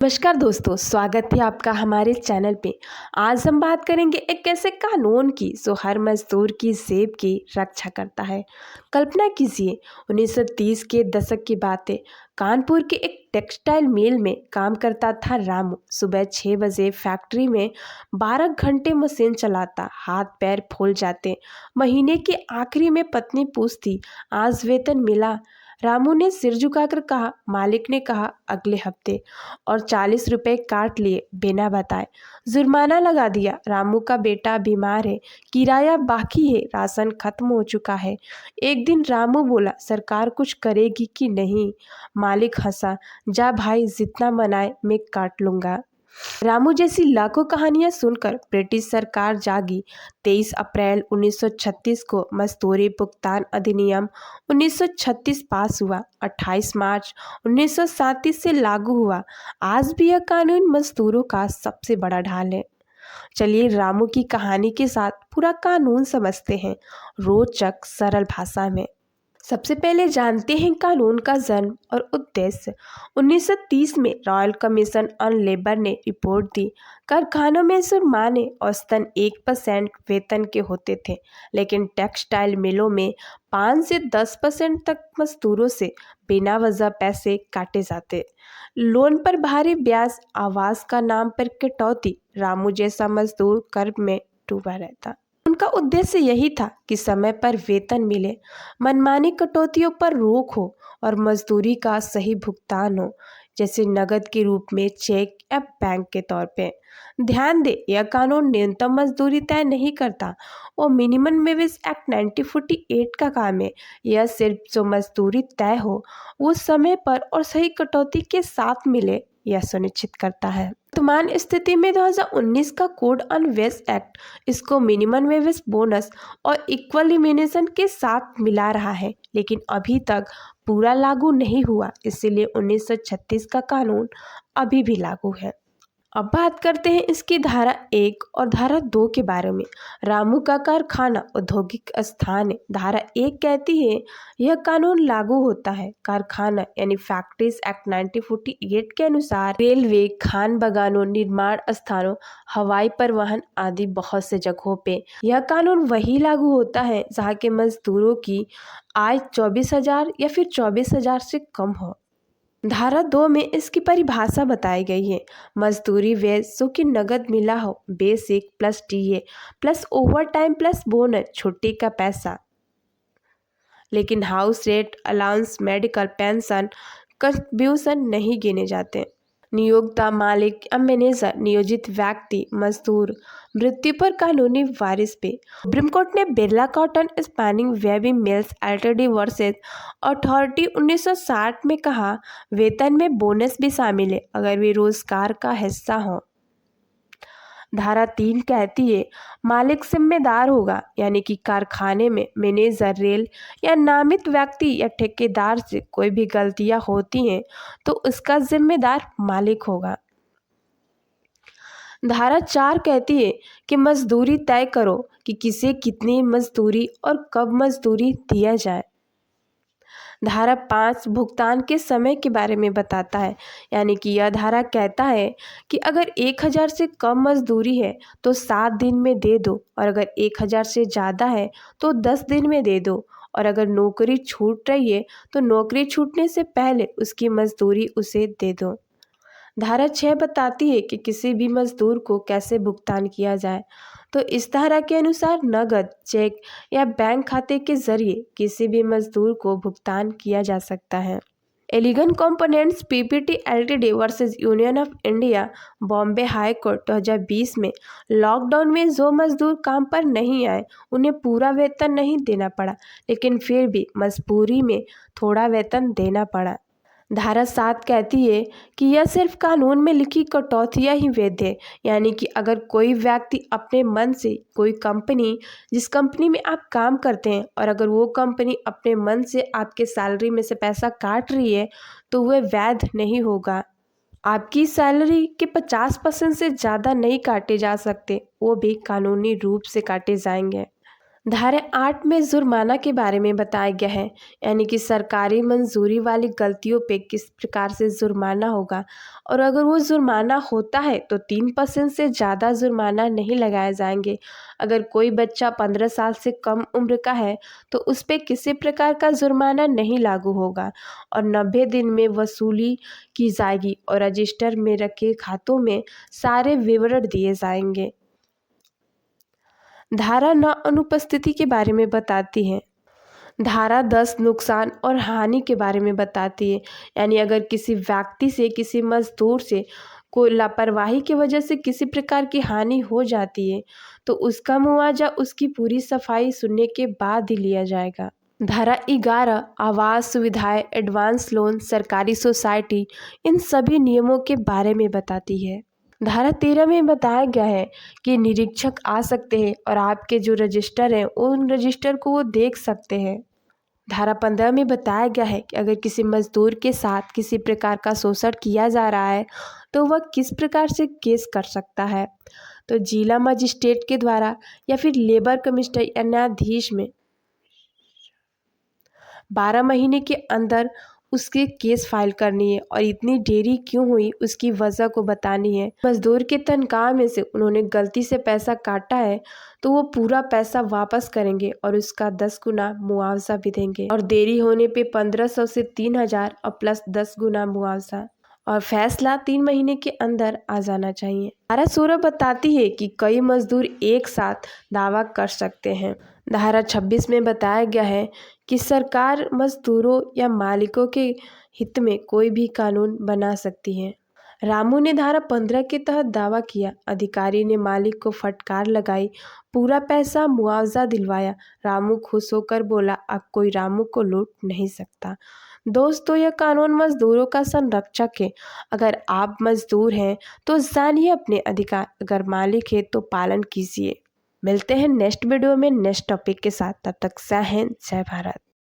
नमस्कार दोस्तों, स्वागत है आपका हमारे चैनल पे। आज हम बात करेंगे एक ऐसे कानून की जो हर मजदूर की जेब की रक्षा करता है। कल्पना कीजिए 1930 के दशक की बात है। कानपुर के एक टेक्सटाइल मिल में काम करता था रामू। सुबह 6 बजे फैक्ट्री में 12 घंटे मशीन चलाता, हाथ पैर फूल जाते। महीने के आखिरी में पत्नी पूछती, आज वेतन मिला? रामू ने सिर झुकाकर कहा, मालिक ने कहा अगले हफ्ते, और 40 रुपए काट लिए बिना बताए। जुर्माना लगा दिया। रामू का बेटा बीमार है, किराया बाकी है, राशन खत्म हो चुका है। एक दिन रामू बोला, सरकार कुछ करेगी कि नहीं? मालिक हंसा, जा भाई, जितना मनाए मैं काट लूंगा। रामू जैसी लाखों कहानियां सुनकर ब्रिटिश सरकार जागी। 23 अप्रैल 1936 को मजदूरी भुगतान अधिनियम 1936 पास हुआ। 28 मार्च 1937 से लागू हुआ। आज भी यह कानून मजदूरों का सबसे बड़ा ढाल है। चलिए रामू की कहानी के साथ पूरा कानून समझते हैं, रोचक सरल भाषा में। सबसे पहले जानते हैं कानून का जन्म और उद्देश्य। 1930 में रॉयल कमीशन ऑन लेबर ने रिपोर्ट दी। कारखानों में जुर्माने औसतन 1% वेतन के होते थे, लेकिन टेक्सटाइल मिलों में 5 से 10% तक मजदूरों से बिना वजह पैसे काटे जाते। लोन पर भारी ब्याज, आवास का नाम पर कटौती। रामू जैसा मजदूर कर्ज में डूबा रहता। उनका उद्देश्य यही था कि समय पर वेतन मिले, मनमानी कटौतियों पर रोक हो और मजदूरी का सही भुगतान हो, जैसे नकद के रूप में, चेक या बैंक के तौर पे। ध्यान दें, यह कानून न्यूनतम मजदूरी तय नहीं करता, वो मिनिमम वेज एक्ट 1948 का काम है। यह सिर्फ जो मजदूरी तय हो वो समय पर और सही कटौती के साथ मिले, यह सुनिश्चित करता है। वर्तमान स्थिति में 2019 का कोड ऑन वेज एक्ट इसको मिनिमम वेज बोनस और इक्वलिमिनेशन के साथ मिला रहा है, लेकिन अभी तक पूरा लागू नहीं हुआ, इसीलिए 1936 का कानून अभी भी लागू है। अब बात करते हैं इसकी धारा 1 और धारा 2 के बारे में। रामू का कारखाना औद्योगिक स्थान है। धारा 1 कहती है यह कानून लागू होता है कारखाना यानी फैक्ट्रीज एक्ट 1948 के अनुसार रेलवे, खान बागानों, निर्माण स्थानों, हवाई परिवहन आदि बहुत से जगहों पे यह कानून वही लागू होता है जहाँ के मजदूरों की आय 24,000 या फिर 24,000 से कम हो। धारा 2 में इसकी परिभाषा बताई गई है। मजदूरी वेज जो कि नगद मिला हो, basic plus TA plus over time plus bonus, छुट्टी का पैसा, लेकिन house rent, allowance, medical, pension, contribution नहीं गिने जाते। नियोक्ता, मालिक या मैनेजर, नियोजित व्यक्ति, मजदूर, मृत्यु पर कानूनी वारिस पे। सुप्रीम कोर्ट ने Birla cotton spinning weaving mills LTD versus authority 1960 में कहा, वेतन में बोनस भी शामिल है अगर वे रोजगार का हिस्सा हो। धारा 3 कहती है मालिक जिम्मेदार होगा, यानी कि कारखाने में मैनेजर, रेल या नामित व्यक्ति या ठेकेदार से कोई भी गलतियां होती हैं तो उसका जिम्मेदार मालिक होगा। धारा 4 कहती है कि मजदूरी तय करो कि किसे कितनी मजदूरी और कब मजदूरी दिया जाए। धारा 5 भुगतान के समय के बारे में बताता है, यानी कि यह धारा कहता है कि अगर 1,000 से कम मजदूरी है तो 7 दिन में दे दो, और अगर 1,000 से ज़्यादा है तो 10 दिन में दे दो, और अगर नौकरी छूट रही है तो नौकरी छूटने से पहले उसकी मजदूरी उसे दे दो। धारा 6 बताती है कि किसी भी मजदूर को कैसे भुगतान किया जाए। तो इस धारा के अनुसार नगद, चेक या बैंक खाते के जरिए किसी भी मजदूर को भुगतान किया जा सकता है। एलिगन components PPT LTD versus union of India, Bombay high court 2020 में लॉकडाउन में जो मजदूर काम पर नहीं आए उन्हें पूरा वेतन नहीं देना पड़ा, लेकिन फिर भी मजबूरी में थोड़ा वेतन देना पड़ा। धारा 7 कहती है कि यह सिर्फ कानून में लिखी कटौतियां ही वैध है, यानी कि अगर कोई व्यक्ति अपने मन से कोई कंपनी, जिस कंपनी में आप काम करते हैं, और अगर वो कंपनी अपने मन से आपके सैलरी में से पैसा काट रही है तो वह वैध नहीं होगा। आपकी सैलरी के 50% से ज़्यादा नहीं काटे जा सकते, वो भी कानूनी रूप से काटे जाएंगे। धारा 8 में जुर्माना के बारे में बताया गया है, यानी कि सरकारी मंजूरी वाली गलतियों पे किस प्रकार से जुर्माना होगा। और अगर वो जुर्माना होता है तो 3% से ज़्यादा जुर्माना नहीं लगाए जाएंगे। अगर कोई बच्चा 15 साल से कम उम्र का है तो उस पर किसी प्रकार का जुर्माना नहीं लागू होगा और 90 दिन में वसूली की जाएगी और रजिस्टर में रखे खातों में सारे विवरण दिए जाएंगे। धारा 9 अनुपस्थिति के बारे में बताती है। धारा 10 नुकसान और हानि के बारे में बताती है, यानी अगर किसी व्यक्ति से किसी मजदूर से कोई लापरवाही की वजह से किसी प्रकार की हानि हो जाती है तो उसका मुआवजा उसकी पूरी सफाई सुनने के बाद ही लिया जाएगा। धारा 11 आवास सुविधाएं, एडवांस लोन, सरकारी सोसाइटी, इन सभी नियमों के बारे में बताती है। धारा 13 में बताया गया है कि निरीक्षक आ सकते हैं और आपके जो रजिस्टर हैं उन रजिस्टर को वो देख सकते हैं। धारा 15 में बताया गया है कि अगर किसी मजदूर के साथ किसी प्रकार का शोषण किया जा रहा है तो वह किस प्रकार से केस कर सकता है, तो जिला मजिस्ट्रेट के द्वारा या फिर लेबर कमिश्नर या न्यायाधीश में 12 महीने के अंदर उसके केस फाइल करनी है और इतनी देरी क्यों हुई उसकी वजह को बतानी है। मजदूर के तनख्वाह में से उन्होंने गलती से पैसा काटा है तो वो पूरा पैसा वापस करेंगे और उसका 10 गुना मुआवजा भी देंगे और देरी होने पे 1500 से 3000 और प्लस 10 गुना मुआवजा और फैसला 3 महीने के अंदर आ जाना चाहिए। धारा 16 बताती है कि कई मजदूर एक साथ दावा कर सकते हैं। धारा 26 में बताया गया है कि सरकार मजदूरों या मालिकों के हित में कोई भी कानून बना सकती है। रामू ने धारा 15 के तहत दावा किया, अधिकारी ने मालिक को फटकार लगाई, पूरा पैसा मुआवजा दिलवाया। रामू खुश होकर बोला, अब कोई रामू को लूट नहीं सकता। दोस्तों, यह कानून मजदूरों का संरक्षक है। अगर आप मजदूर हैं तो जानिए अपने अधिकार, अगर मालिक है तो पालन कीजिए। मिलते हैं नेक्स्ट वीडियो में नेक्स्ट टॉपिक के साथ। तब तक जय हिंद, जय भारत।